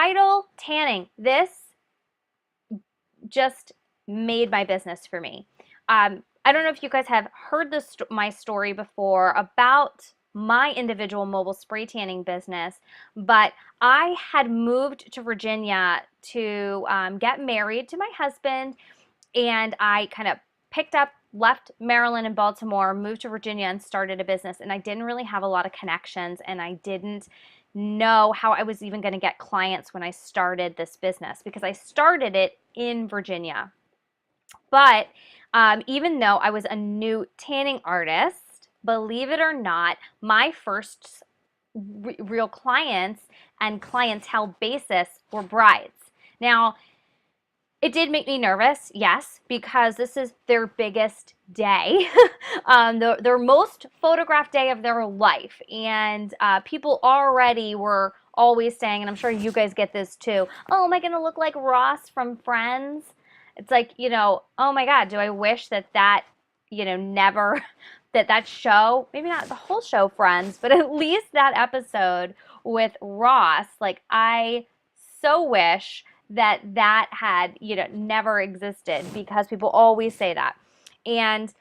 Bridal tanning. This just made my business for me. I don't know if you guys have heard my story before about my individual mobile spray tanning business, but I had moved to Virginia to get married to my husband, and I kind of left Maryland and Baltimore, moved to Virginia, and started a business. And I didn't really have a lot of connections, and I didn't know how I was even going to get clients when I started this business because I started it in Virginia. But even though I was a new tanning artist, believe it or not, my first real clients and clientele basis were brides. Now, it did make me nervous, yes, because this is their biggest day, their most photographed day of their life. And people already were always saying, and I'm sure you guys get this too, oh, am I going to look like Ross from Friends? It's like, oh my God, do I wish that, never, that show, maybe not the whole show Friends, but at least that episode with Ross, like I so wish that had, never existed because people always say that. And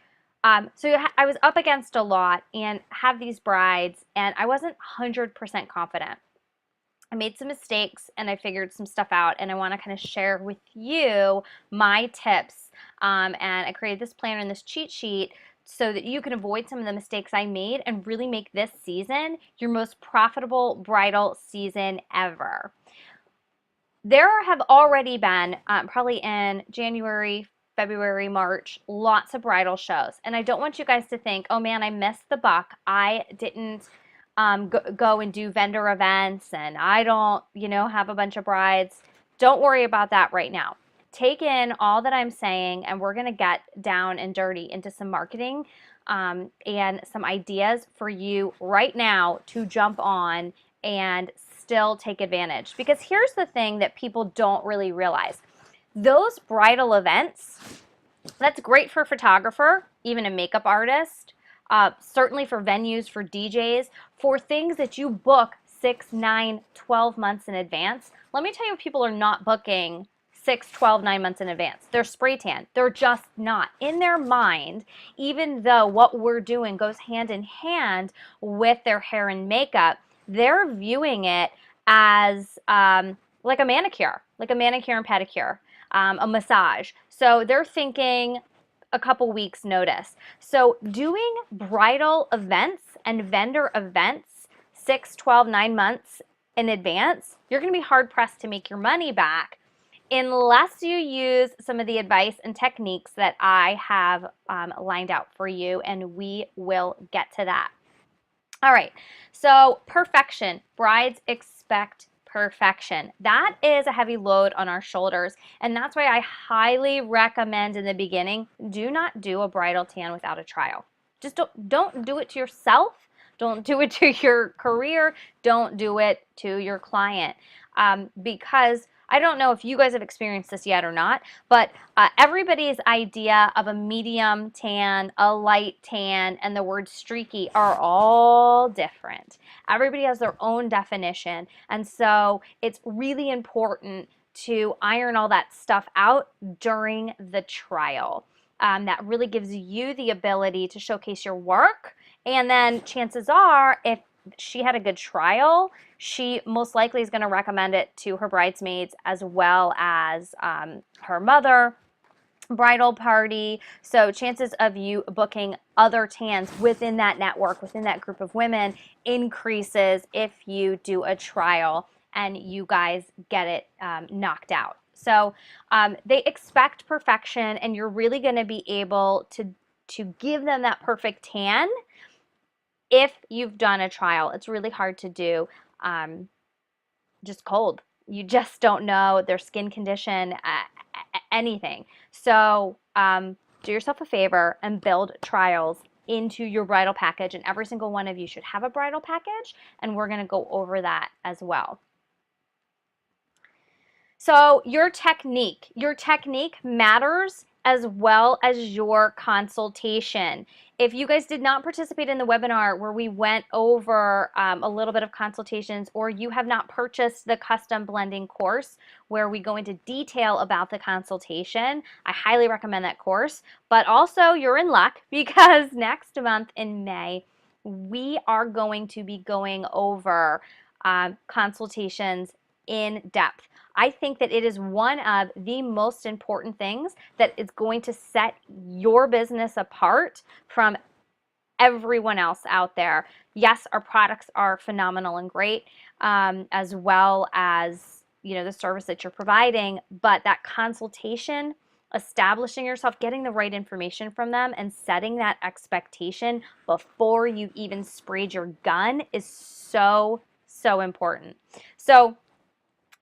so I was up against a lot and have these brides, and I wasn't 100% confident. I made some mistakes and I figured some stuff out, and I want to kind of share with you my tips. And I created this planner and this cheat sheet so that you can avoid some of the mistakes I made and really make this season your most profitable bridal season ever. There have already been, probably in January, February, March, lots of bridal shows. And I don't want you guys to think, oh man, I missed the buck. I didn't go and do vendor events, and I don't, have a bunch of brides. Don't worry about that right now. Take in all that I'm saying, and we're going to get down and dirty into some marketing and some ideas for you right now to jump on and still take advantage. Because here's the thing that people don't really realize. Those bridal events, that's great for a photographer, even a makeup artist, certainly for venues, for DJs, for things that you book 6, 9, 12 months in advance. Let me tell you, people are not booking 6, 12, 9 months in advance. They're spray tan. They're just not. In their mind, even though what we're doing goes hand in hand with their hair and makeup, they're viewing it as like a manicure and pedicure, a massage. So they're thinking a couple weeks notice. So doing bridal events and vendor events 6, 12, 9 months in advance, you're going to be hard pressed to make your money back unless you use some of the advice and techniques that I have lined out for you, and we will get to that. All right, so perfection. Brides expect perfection. That is a heavy load on our shoulders, and that's why I highly recommend in the beginning, do not do a bridal tan without a trial. Just don't do it to yourself. Don't do it to your career. Don't do it to your client, because I don't know if you guys have experienced this yet or not, but everybody's idea of a medium tan, a light tan, and the word streaky are all different. Everybody has their own definition, and so it's really important to iron all that stuff out during the trial. That really gives you the ability to showcase your work, and then chances are, if she had a good trial, she most likely is going to recommend it to her bridesmaids as well as her mother, bridal party. So chances of you booking other tans within that network, within that group of women, increases if you do a trial and you guys get it knocked out. So they expect perfection, and you're really going to be able to give them that perfect tan if you've done a trial. It's really hard to do just cold. You just don't know their skin condition, anything. So do yourself a favor and build trials into your bridal package, and every single one of you should have a bridal package, and we're going to go over that as well. So your technique matters as well as your consultation. If you guys did not participate in the webinar where we went over a little bit of consultations, or you have not purchased the custom blending course where we go into detail about the consultation, I highly recommend that course. But also you're in luck because next month in May, we are going to be going over consultations in depth. I think that it is one of the most important things that is going to set your business apart from everyone else out there. Yes, our products are phenomenal and great, as well as, you know, the service that you're providing, but that consultation, establishing yourself, getting the right information from them, and setting that expectation before you even sprayed your gun is so, so important. So,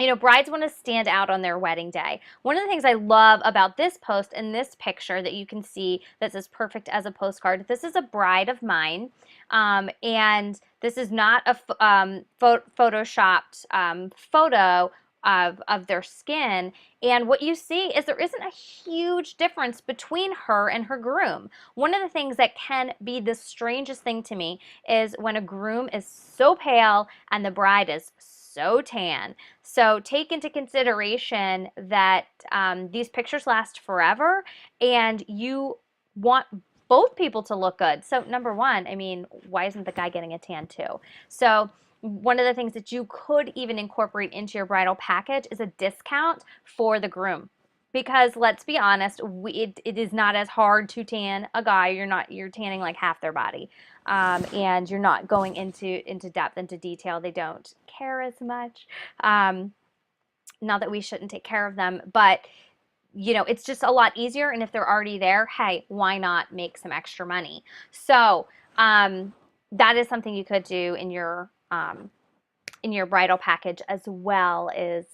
you know, brides want to stand out on their wedding day. One of the things I love about this post and this picture that you can see that's as perfect as a postcard, this is a bride of mine, and this is not a photoshopped photo of their skin. And what you see is there isn't a huge difference between her and her groom. One of the things that can be the strangest thing to me is when a groom is so pale and the bride is so tan. So take into consideration that these pictures last forever and you want both people to look good. So number one, I mean, why isn't the guy getting a tan too? So one of the things that you could even incorporate into your bridal package is a discount for the groom. Because let's be honest, it is not as hard to tan a guy. You're tanning like half their body, and you're not going into depth, into detail. They don't care as much. Not that we shouldn't take care of them, but you know, it's just a lot easier. And if they're already there, hey, why not make some extra money? So that is something you could do in your bridal package, as well as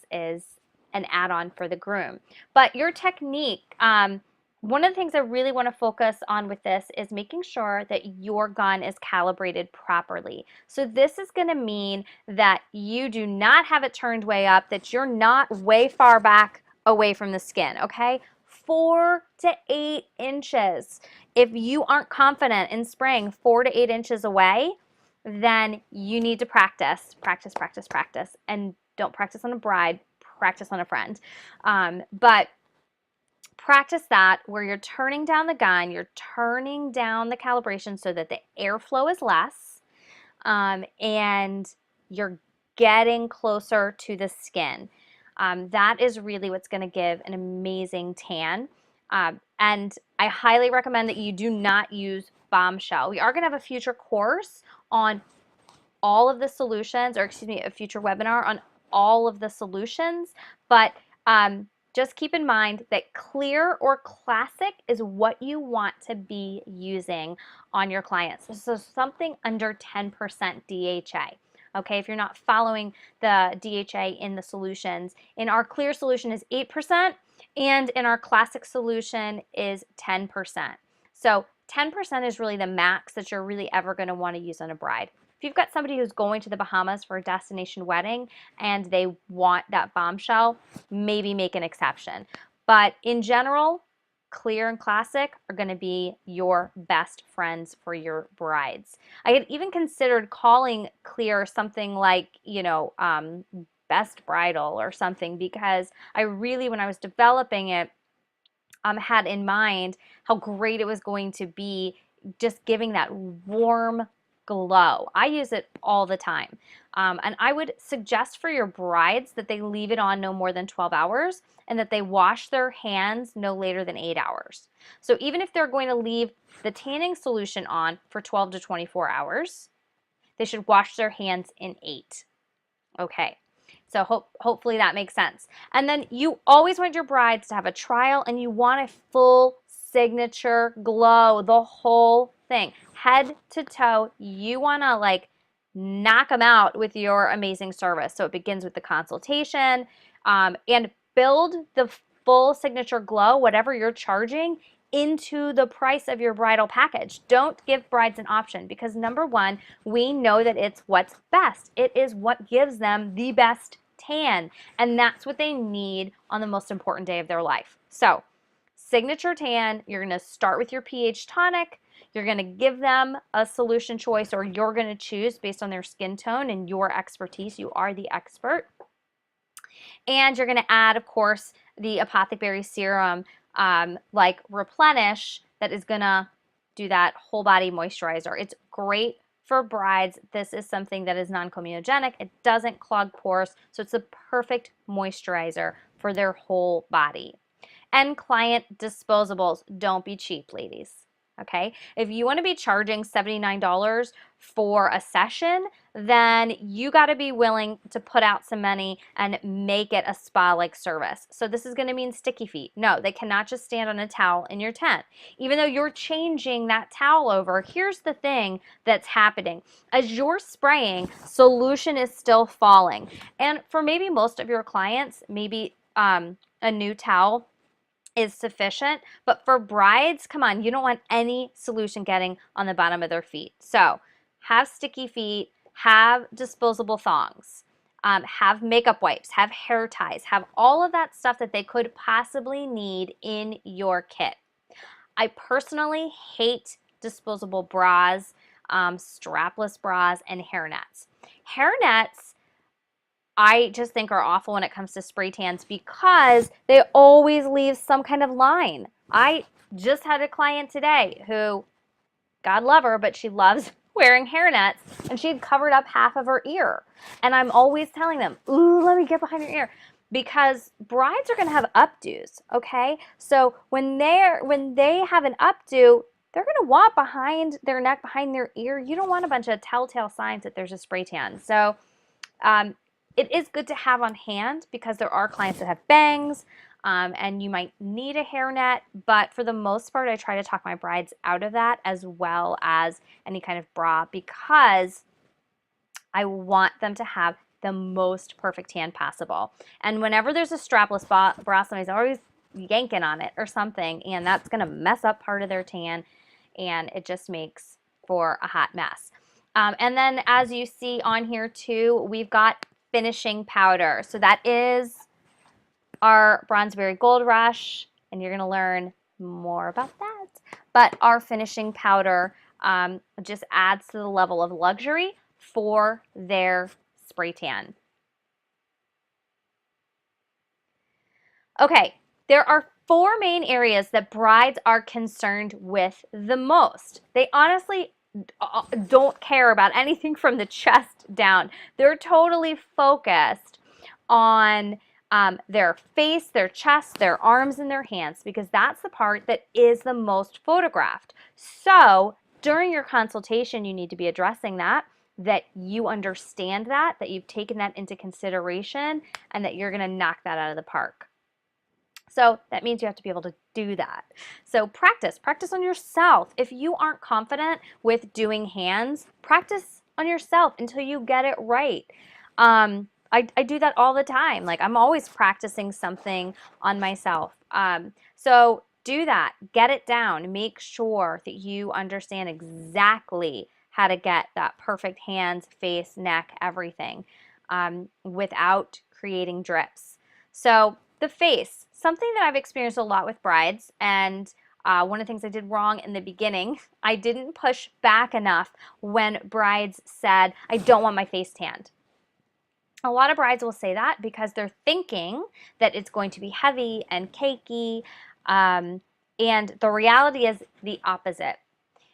an add-on for the groom. But your technique, one of the things I really want to focus on with this is making sure that your gun is calibrated properly. So this is going to mean that you do not have it turned way up, that you're not way far back away from the skin, okay? 4 to 8 inches. If you aren't confident in spraying 4 to 8 inches away, then you need to practice, practice, practice, practice. And don't practice on a bride, practice on a friend. But practice that where you're turning down the gun, you're turning down the calibration so that the airflow is less, and you're getting closer to the skin. That is really what's going to give an amazing tan. And I highly recommend that you do not use Bombshell. We are going to have a future course on all of the solutions, or excuse me, a future webinar on all of the solutions, but just keep in mind that clear or classic is what you want to be using on your clients. So something under 10% DHA. Okay, if you're not following the DHA in the solutions, in our clear solution is 8%, and in our classic solution is 10%. So 10% is really the max that you're really ever going to want to use on a bride. If you've got somebody who's going to the Bahamas for a destination wedding and they want that Bombshell, maybe make an exception. But in general, clear and classic are going to be your best friends for your brides. I had even considered calling clear something like, you know, Best Bridal or something, because I really, when I was developing it, had in mind how great it was going to be, just giving that warm glow. I use it all the time. And I would suggest for your brides that they leave it on no more than 12 hours and that they wash their hands no later than 8 hours. So even if they're going to leave the tanning solution on for 12 to 24 hours, they should wash their hands in 8. Okay. So hopefully that makes sense. And then you always want your brides to have a trial, and you want a full signature glow, the whole thing, head to toe. You want to like knock them out with your amazing service. So it begins with the consultation, and build the full signature glow, whatever you're charging, into the price of your bridal package. Don't give brides an option, because number one, we know that it's what's best. It is what gives them the best tan, and that's what they need on the most important day of their life. So signature tan, you're going to start with your pH tonic. You're going to give them a solution choice, or you're going to choose based on their skin tone and your expertise. You are the expert. And you're going to add, of course, the apothecary serum like Replenish that is going to do that whole body moisturizer. It's great for brides. This is something that is non-comedogenic. It doesn't clog pores, so it's the perfect moisturizer for their whole body. And client disposables. Don't be cheap, ladies. Okay, if you want to be charging $79 for a session, then you got to be willing to put out some money and make it a spa-like service. So this is going to mean sticky feet. No, they cannot just stand on a towel in your tent. Even though you're changing that towel over, here's the thing that's happening. As you're spraying, solution is still falling. And for maybe most of your clients, maybe a new towel is sufficient, but for brides, come on, you don't want any solution getting on the bottom of their feet. So have sticky feet, have disposable thongs, have makeup wipes, have hair ties, have all of that stuff that they could possibly need in your kit. I personally hate disposable bras, strapless bras, and hair nets. Hair nets I just think are awful when it comes to spray tans because they always leave some kind of line. I just had a client today who, God love her, but she loves wearing hair nets, and she had covered up half of her ear. And I'm always telling them, ooh, let me get behind your ear. Because brides are going to have updos, okay? So when they have an updo, they're going to want behind their neck, behind their ear. You don't want a bunch of telltale signs that there's a spray tan. So it is good to have on hand because there are clients that have bangs and you might need a hairnet, but for the most part, I try to talk my brides out of that as well as any kind of bra because I want them to have the most perfect tan possible. And whenever there's a strapless bra, somebody's always yanking on it or something, and that's going to mess up part of their tan, and it just makes for a hot mess. And then as you see on here too, we've got finishing powder. So that is our BronzedBerry Gold Rush, and you're going to learn more about that. But our finishing powder just adds to the level of luxury for their spray tan. Okay, there are 4 main areas that brides are concerned with the most. They honestly don't care about anything from the chest down. They're totally focused on their face, their chest, their arms, and their hands because that's the part that is the most photographed. So during your consultation, you need to be addressing that you understand that you've taken that into consideration, and that you're going to knock that out of the park. So that means you have to be able to do that. So practice on yourself. If you aren't confident with doing hands, practice on yourself until you get it right. I do that all the time. Like I'm always practicing something on myself. So do that, get it down, make sure that you understand exactly how to get that perfect hands, face, neck, everything without creating drips. So the face, something that I've experienced a lot with brides, and one of the things I did wrong in the beginning, I didn't push back enough when brides said, I don't want my face tanned. A lot of brides will say that because they're thinking that it's going to be heavy and cakey, and the reality is the opposite.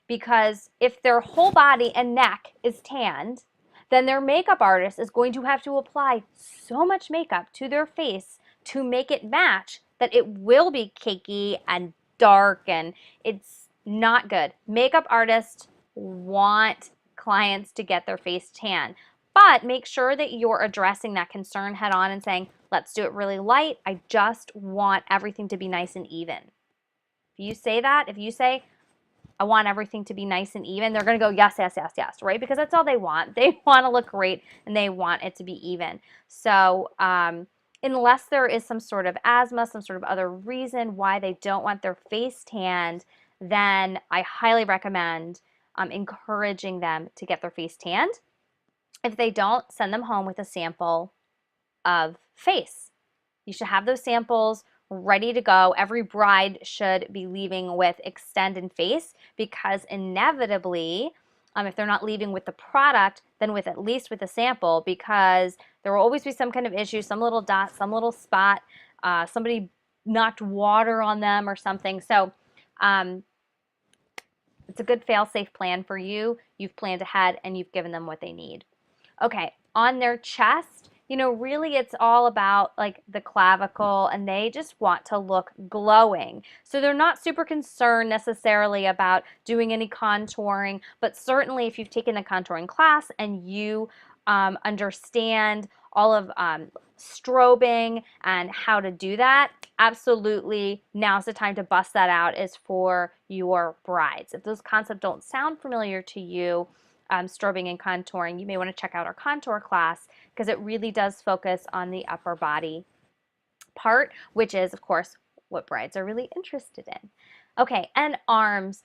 Because if their whole body and neck is tanned, then their makeup artist is going to have to apply so much makeup to their face to make it match that it will be cakey and dark, and it's not good. Makeup artists want clients to get their face tan, but make sure that you're addressing that concern head on and saying, let's do it really light. I just want everything to be nice and even. If you say that, if you say, I want everything to be nice and even, they're going to go, yes, yes, yes, yes, right? Because that's all they want. They want to look great and they want it to be even. So unless there is some sort of asthma, some sort of other reason why they don't want their face tanned, then I highly recommend encouraging them to get their face tanned. If they don't, send them home with a sample of face. You should have those samples ready to go. Every bride should be leaving with Extend and Face, because inevitably, if they're not leaving with the product, then with at least with a sample, because there will always be some kind of issue, some little dot, some little spot, somebody knocked water on them or something. So it's a good fail-safe plan for you. You've planned ahead and you've given them what they need. Okay, on their chest, really it's all about like the clavicle, and they just want to look glowing. So they're not super concerned necessarily about doing any contouring, but certainly if you've taken a contouring class and you understand all of strobing and how to do that, absolutely now's the time to bust that out is for your brides. If those concepts don't sound familiar to you, strobing and contouring, you may want to check out our contour class, because it really does focus on the upper body part, which is, of course, what brides are really interested in. Okay, and arms.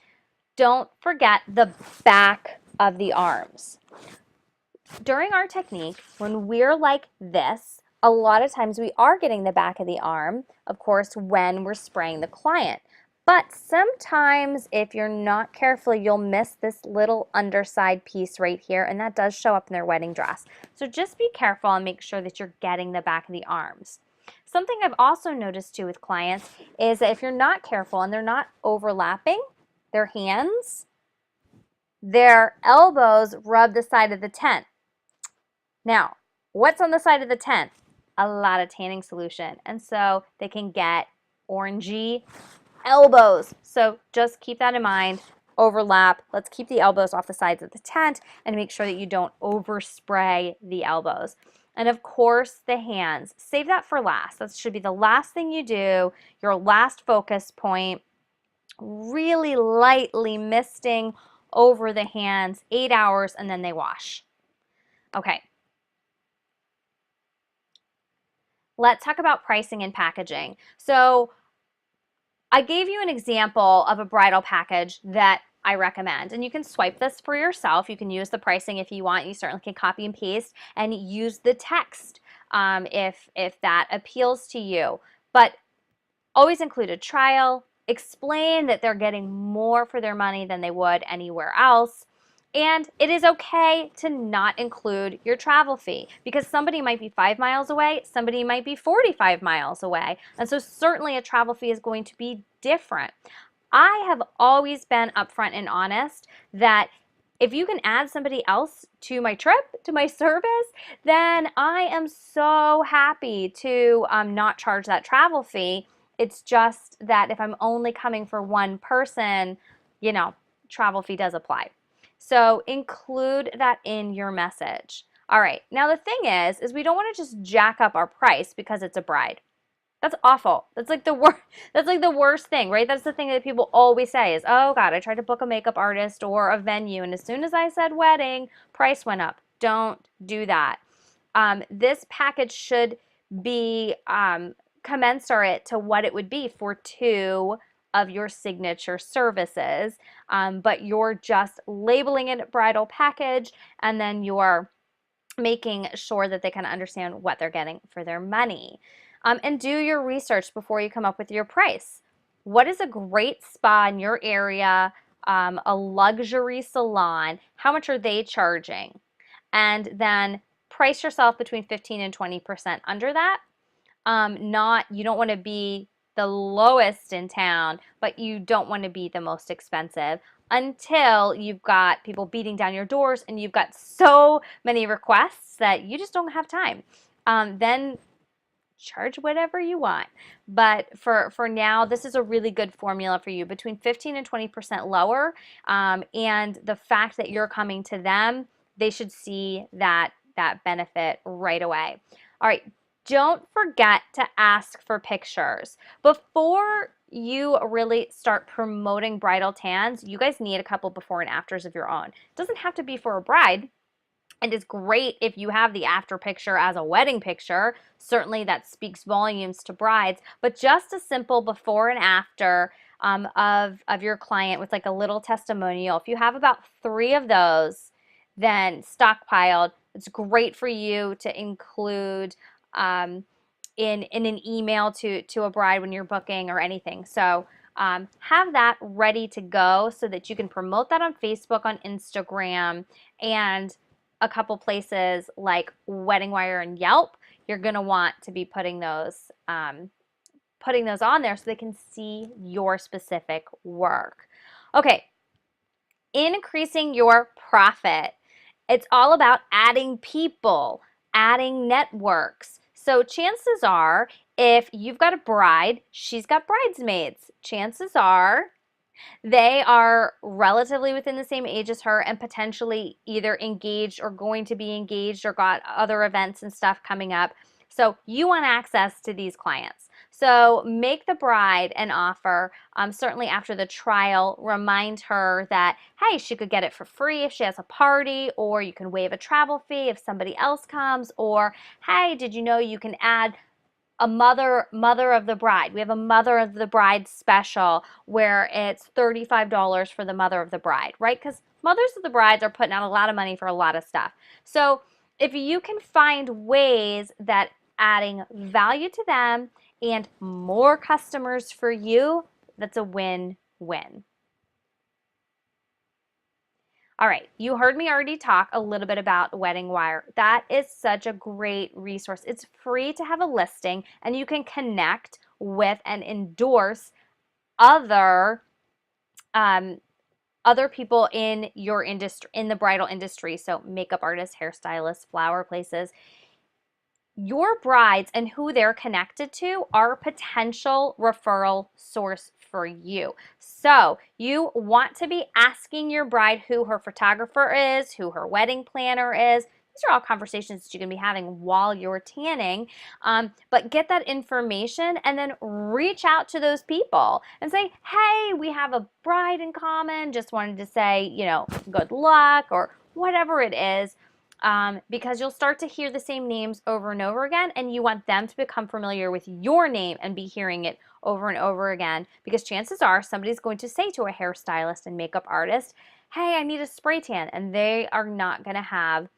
Don't forget the back of the arms. During our technique, when we're like this, a lot of times we are getting the back of the arm, of course, when we're spraying the client. But sometimes if you're not careful, you'll miss this little underside piece right here, and that does show up in their wedding dress. So just be careful and make sure that you're getting the back of the arms. Something I've also noticed too with clients is that if you're not careful and they're not overlapping their hands, their elbows rub the side of the tent. Now, what's on the side of the tent? A lot of tanning solution, and so they can get orangey elbows. So just keep that in mind. Overlap. Let's keep the elbows off the sides of the tent and make sure that you don't overspray the elbows. And of course, the hands. Save that for last. That should be the last thing you do, your last focus point. Really lightly misting over the hands, 8 hours, and then they wash. Okay. Let's talk about pricing and packaging. So I gave you an example of a bridal package that I recommend, and you can swipe this for yourself. You can use the pricing if you want. You certainly can copy and paste and use the text if that appeals to you. But always include a trial. Explain that they're getting more for their money than they would anywhere else. And it is okay to not include your travel fee, because somebody might be 5 miles away, somebody might be 45 miles away. And so certainly a travel fee is going to be different. I have always been upfront and honest that if you can add somebody else to my trip, to my service, then I am so happy to not charge that travel fee. It's just that if I'm only coming for one person, travel fee does apply. So include that in your message. All right, now the thing is we don't want to just jack up our price because it's a bride. That's awful. That's like the worst. That's like the worst thing, right? That's the thing that people always say is, "Oh God, I tried to book a makeup artist or a venue, and as soon as I said wedding, price went up." Don't do that. This package should be commensurate to what it would be for 2 of your signature services, but you're just labeling it a bridal package, and then you're making sure that they can understand what they're getting for their money. And do your research before you come up with your price. What is a great spa in your area, a luxury salon? How much are they charging? And then price yourself between 15 and 20% under that. You don't want to be the lowest in town, but you don't want to be the most expensive until you've got people beating down your doors and you've got so many requests that you just don't have time. Then charge whatever you want. But for now, this is a really good formula for you, between 15 and 20% lower. And the fact that you're coming to them, they should see that benefit right away. All right. Don't forget to ask for pictures. Before you really start promoting bridal tans, you guys need a couple before and afters of your own. It doesn't have to be for a bride. It is great if you have the after picture as a wedding picture. Certainly that speaks volumes to brides, but just a simple before and after of your client with like a little testimonial. If you have about 3 of those, then stockpiled, it's great for you to include in an email to a bride when you're booking or anything. So have that ready to go so that you can promote that on Facebook, on Instagram, and a couple places like Wedding Wire and Yelp. You're going to want to be putting those on there so they can see your specific work. Okay, increasing your profit. It's all about adding people, adding networks. So chances are, if you've got a bride, she's got bridesmaids. Chances are they are relatively within the same age as her and potentially either engaged or going to be engaged or got other events and stuff coming up. So you want access to these clients. So make the bride an offer. Certainly after the trial, remind her that, hey, she could get it for free if she has a party, or you can waive a travel fee if somebody else comes, or, hey, did you know you can add a mother of the bride. We have a mother of the bride special where it's $35 for the mother of the bride, right? Because mothers of the brides are putting out a lot of money for a lot of stuff. So if you can find ways that adding value to them and more customers for you, that's a win-win. All right, you heard me already talk a little bit about Wedding Wire. That is such a great resource. It's free to have a listing, and you can connect with and endorse other other people in your industry, in the bridal industry. So makeup artists, hairstylists, flower places. Your brides and who they're connected to are a potential referral source for you. So you want to be asking your bride who her photographer is, who her wedding planner is. These are all conversations that you can be having while you're tanning, but get that information and then reach out to those people and say, hey, we have a bride in common, just wanted to say, good luck, or whatever it is. Because you'll start to hear the same names over and over again, and you want them to become familiar with your name and be hearing it over and over again, because chances are somebody's going to say to a hairstylist and makeup artist, hey, I need a spray tan, and they are not going to have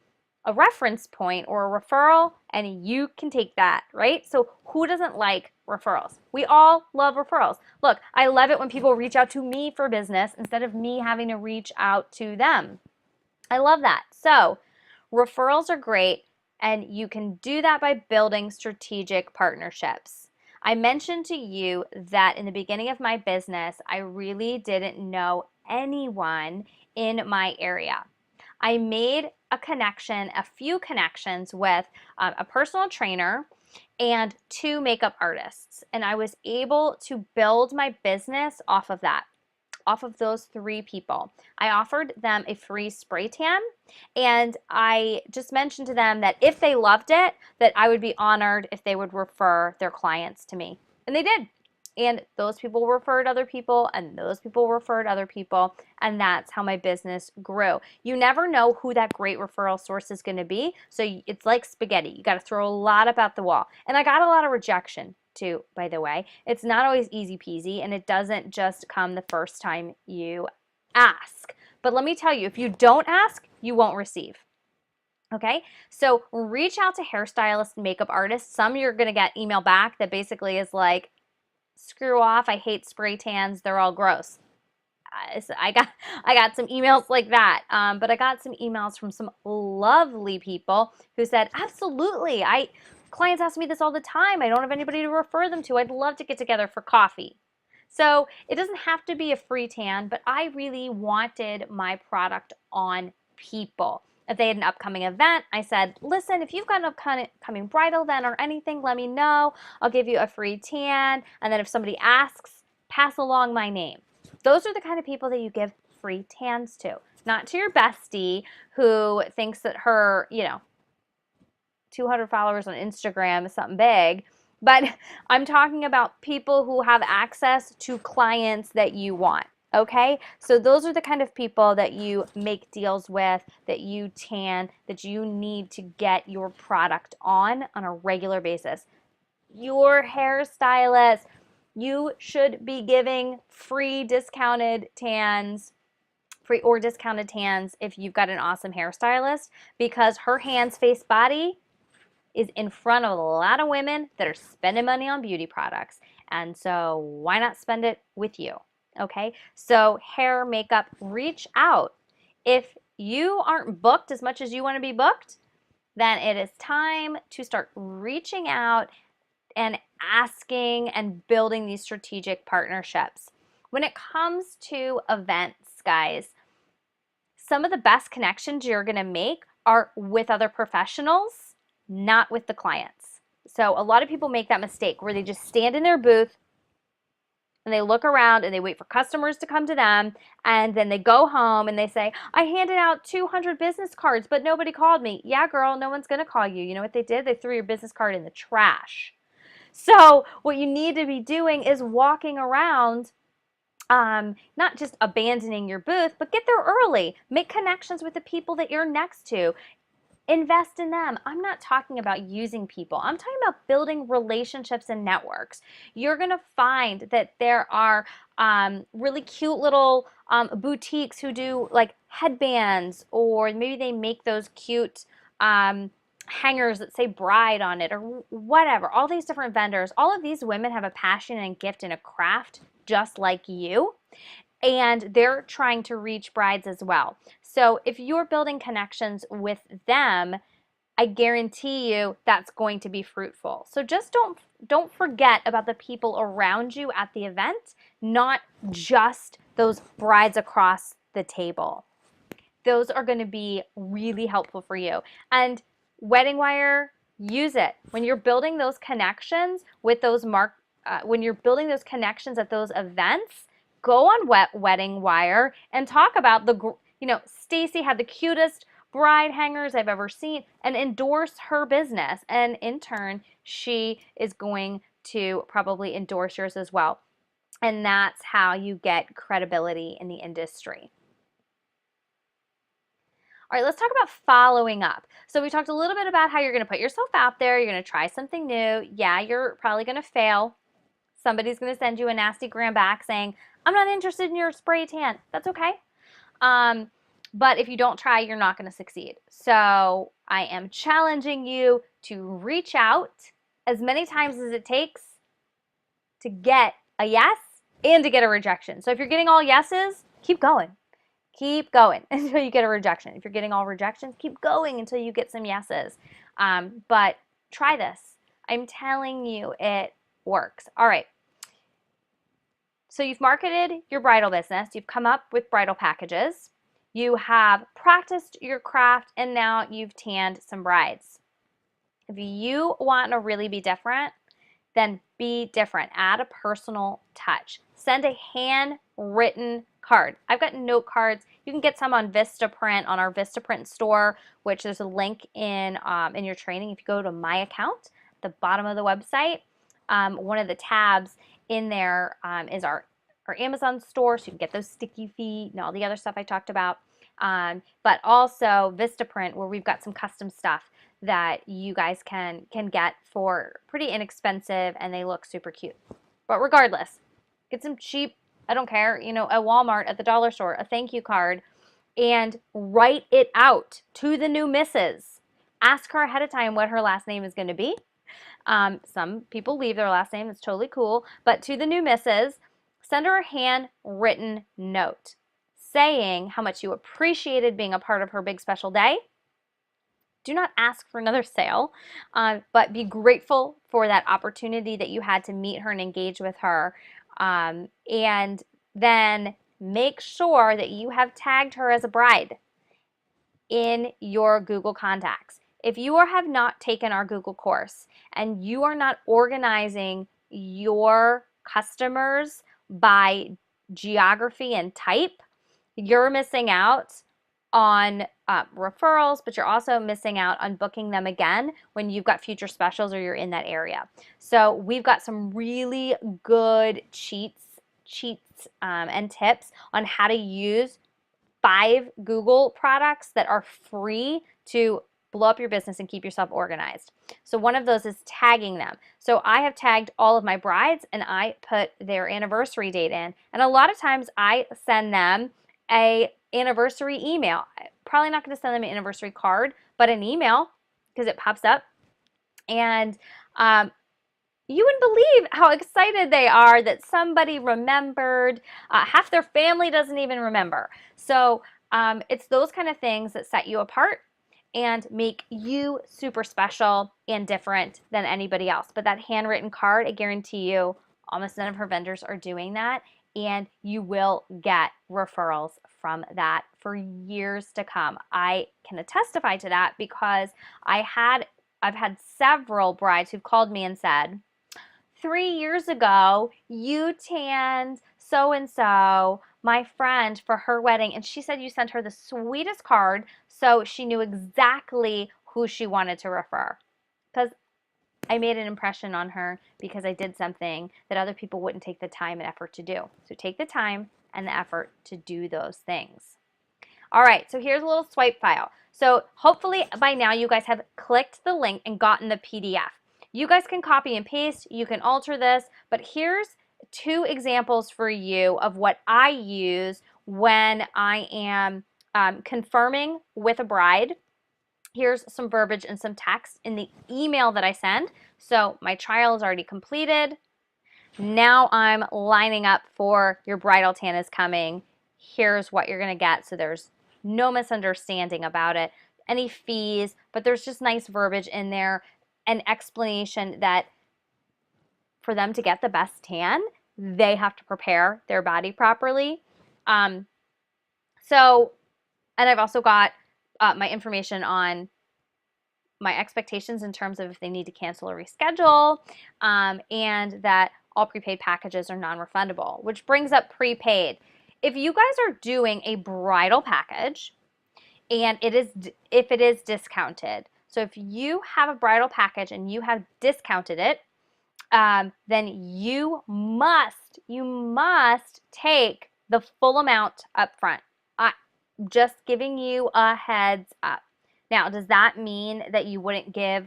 a reference point or a referral, and you can take that, right? So who doesn't like referrals? We all love referrals. Look, I love it when people reach out to me for business instead of me having to reach out to them. I love that. So referrals are great, and you can do that by building strategic partnerships. I mentioned to you that in the beginning of my business, I really didn't know anyone in my area. I made a few connections with a personal trainer and 2 makeup artists, and I was able to build my business off of that. Off of those 3 people. I offered them a free spray tan, and I just mentioned to them that if they loved it, that I would be honored if they would refer their clients to me. And they did. And those people referred other people, and those people referred other people, and that's how my business grew. You never know who that great referral source is going to be, so it's like spaghetti. You got to throw a lot up at the wall. And I got a lot of rejection too, by the way. It's not always easy peasy, and it doesn't just come the first time you ask. But let me tell you, if you don't ask, you won't receive. Okay, so reach out to hairstylists and makeup artists. Some you're going to get email back that basically is like, screw off, I hate spray tans, they're all gross. I got some emails like that, but I got some emails from some lovely people who said, absolutely, clients ask me this all the time. I don't have anybody to refer them to. I'd love to get together for coffee. So it doesn't have to be a free tan, but I really wanted my product on people. If they had an upcoming event, I said, listen, if you've got an upcoming bridal event or anything, let me know. I'll give you a free tan. And then if somebody asks, pass along my name. Those are the kind of people that you give free tans to. Not to your bestie who thinks that her, 200 followers on Instagram is something big, but I'm talking about people who have access to clients that you want. Okay, so those are the kind of people that you make deals with, that you tan, that you need to get your product on a regular basis. Your hairstylist, you should be giving free discounted tans if you've got an awesome hairstylist, because her hands, face, body is in front of a lot of women that are spending money on beauty products. And so why not spend it with you? Okay, so hair, makeup, reach out. If you aren't booked as much as you want to be booked, then it is time to start reaching out and asking and building these strategic partnerships. When it comes to events, guys, some of the best connections you're going to make are with other professionals, not with the clients. So a lot of people make that mistake where they just stand in their booth and they look around and they wait for customers to come to them, and then they go home and they say, I handed out 200 business cards, but nobody called me. Yeah, girl, no one's going to call you. You know what they did? They threw your business card in the trash. So what you need to be doing is walking around, not just abandoning your booth, but get there early. Make connections with the people that you're next to. Invest in them. I'm not talking about using people. I'm talking about building relationships and networks. You're going to find that there are really cute little boutiques who do like headbands, or maybe they make those cute hangers that say bride on it, or whatever. All these different vendors, all of these women have a passion and gift and a craft just like you, and they're trying to reach brides as well. So if you're building connections with them, I guarantee you that's going to be fruitful. So just don't forget about the people around you at the event, not just those brides across the table. Those are going to be really helpful for you. And Wedding Wire, use it. When you're building those connections with those when you're building those connections at those events, go on Wedding Wire and talk about Stacy had the cutest bride hangers I've ever seen, and endorse her business. And in turn, she is going to probably endorse yours as well. And that's how you get credibility in the industry. All right, let's talk about following up. So we talked a little bit about how you're going to put yourself out there. You're going to try something new. Yeah, you're probably going to fail. Somebody's going to send you a nasty gram back saying, I'm not interested in your spray tan. That's okay. But if you don't try, you're not going to succeed. So I am challenging you to reach out as many times as it takes to get a yes and to get a rejection. So if you're getting all yeses, keep going. Keep going until you get a rejection. If you're getting all rejections, keep going until you get some yeses. But try this. I'm telling you, it works. All right. So you've marketed your bridal business. You've come up with bridal packages. You have practiced your craft, and now you've tanned some brides. If you want to really be different, then be different. Add a personal touch. Send a handwritten card. I've got note cards. You can get some on Vistaprint, on our Vistaprint store, which there's a link in your training. If you go to my account, at the bottom of the website, one of the tabs in there is our Amazon store, so you can get those sticky feet and all the other stuff I talked about. But also Vistaprint, where we've got some custom stuff that you guys can get for pretty inexpensive, and they look super cute. But regardless, get some cheap, I don't care, at Walmart, at the dollar store, a thank you card, and write it out to the new missus. Ask her ahead of time what her last name is going to be. Some people leave their last name. It's totally cool. But to the new missus, send her a handwritten note saying how much you appreciated being a part of her big special day. Do not ask for another sale, but be grateful for that opportunity that you had to meet her and engage with her. And then make sure that you have tagged her as a bride in your Google contacts. If you have not taken our Google course and you are not organizing your customers by geography and type, you're missing out on referrals, but you're also missing out on booking them again when you've got future specials or you're in that area. So we've got some really good cheats and tips on how to use 5 Google products that are free to blow up your business and keep yourself organized. So one of those is tagging them. So I have tagged all of my brides and I put their anniversary date in. And a lot of times I send them a anniversary email. Probably not going to send them an anniversary card, but an email, because it pops up And you wouldn't believe how excited they are that somebody remembered. Half their family doesn't even remember. So it's those kind of things that set you apart and make you super special and different than anybody else. But that handwritten card, I guarantee you, almost none of her vendors are doing that. And you will get referrals from that for years to come. I can testify to that because I've had several brides who've called me and said, 3 years ago, you tanned so-and-so, my friend, for her wedding, and she said you sent her the sweetest card, so she knew exactly who she wanted to refer. Because I made an impression on her because I did something that other people wouldn't take the time and effort to do. So take the time and the effort to do those things. All right, so here's a little swipe file. So hopefully by now you guys have clicked the link and gotten the PDF. You guys can copy and paste, you can alter this, but here's 2 examples for you of what I use when I am confirming with a bride. Here's some verbiage and some text in the email that I send. So my trial is already completed. Now I'm lining up for your bridal tan is coming. Here's what you're going to get. So there's no misunderstanding about it. Any fees, but there's just nice verbiage in there, an explanation that for them to get the best tan, they have to prepare their body properly. And I've also got my information on my expectations in terms of if they need to cancel or reschedule, and that all prepaid packages are non-refundable, which brings up prepaid. If you guys are doing a bridal package and if it is discounted, so if you have a bridal package and you have discounted it, then you must take the full amount up front. Just giving you a heads up. Now, does that mean that you wouldn't give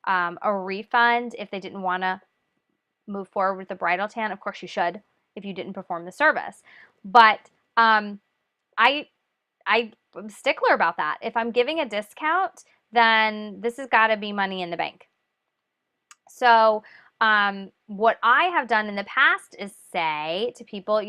a refund if they didn't want to move forward with the bridal tan? Of course you should if you didn't perform the service. But I'm a stickler about that. If I'm giving a discount, then this has got to be money in the bank. So what I have done in the past is say to people,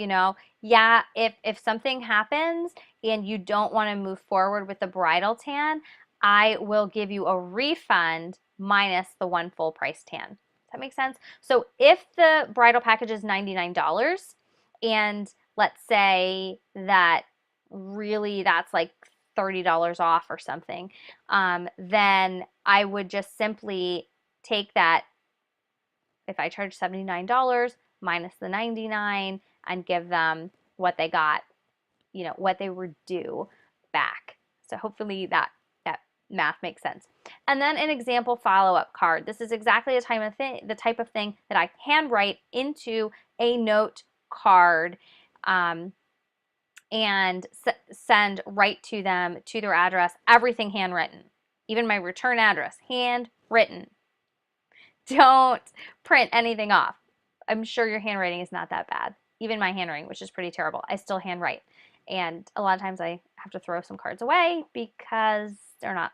yeah, if something happens and you don't want to move forward with the bridal tan, I will give you a refund minus the 1 full price tan. Does that make sense? So if the bridal package is $99 and let's say that really that's like $30 off or something, then I would just simply take that. If I charge $79 minus the $99 and give them what they got, what they were due back. So hopefully that math makes sense. And then an example follow-up card. This is exactly the type of thing that I handwrite into a note card and send right to them, to their address, everything handwritten. Even my return address, handwritten. Don't print anything off. I'm sure your handwriting is not that bad. Even my handwriting, which is pretty terrible, I still handwrite. And a lot of times I have to throw some cards away because they're not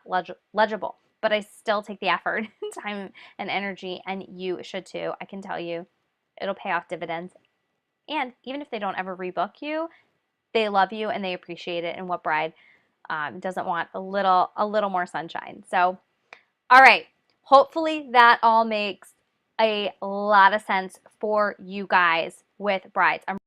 legible. But I still take the effort, time, and energy, and you should too. I can tell you, it'll pay off dividends. And even if they don't ever rebook you, they love you and they appreciate it. And what bride doesn't want a little more sunshine? So, all right. Hopefully that all makes a lot of sense for you guys with brides.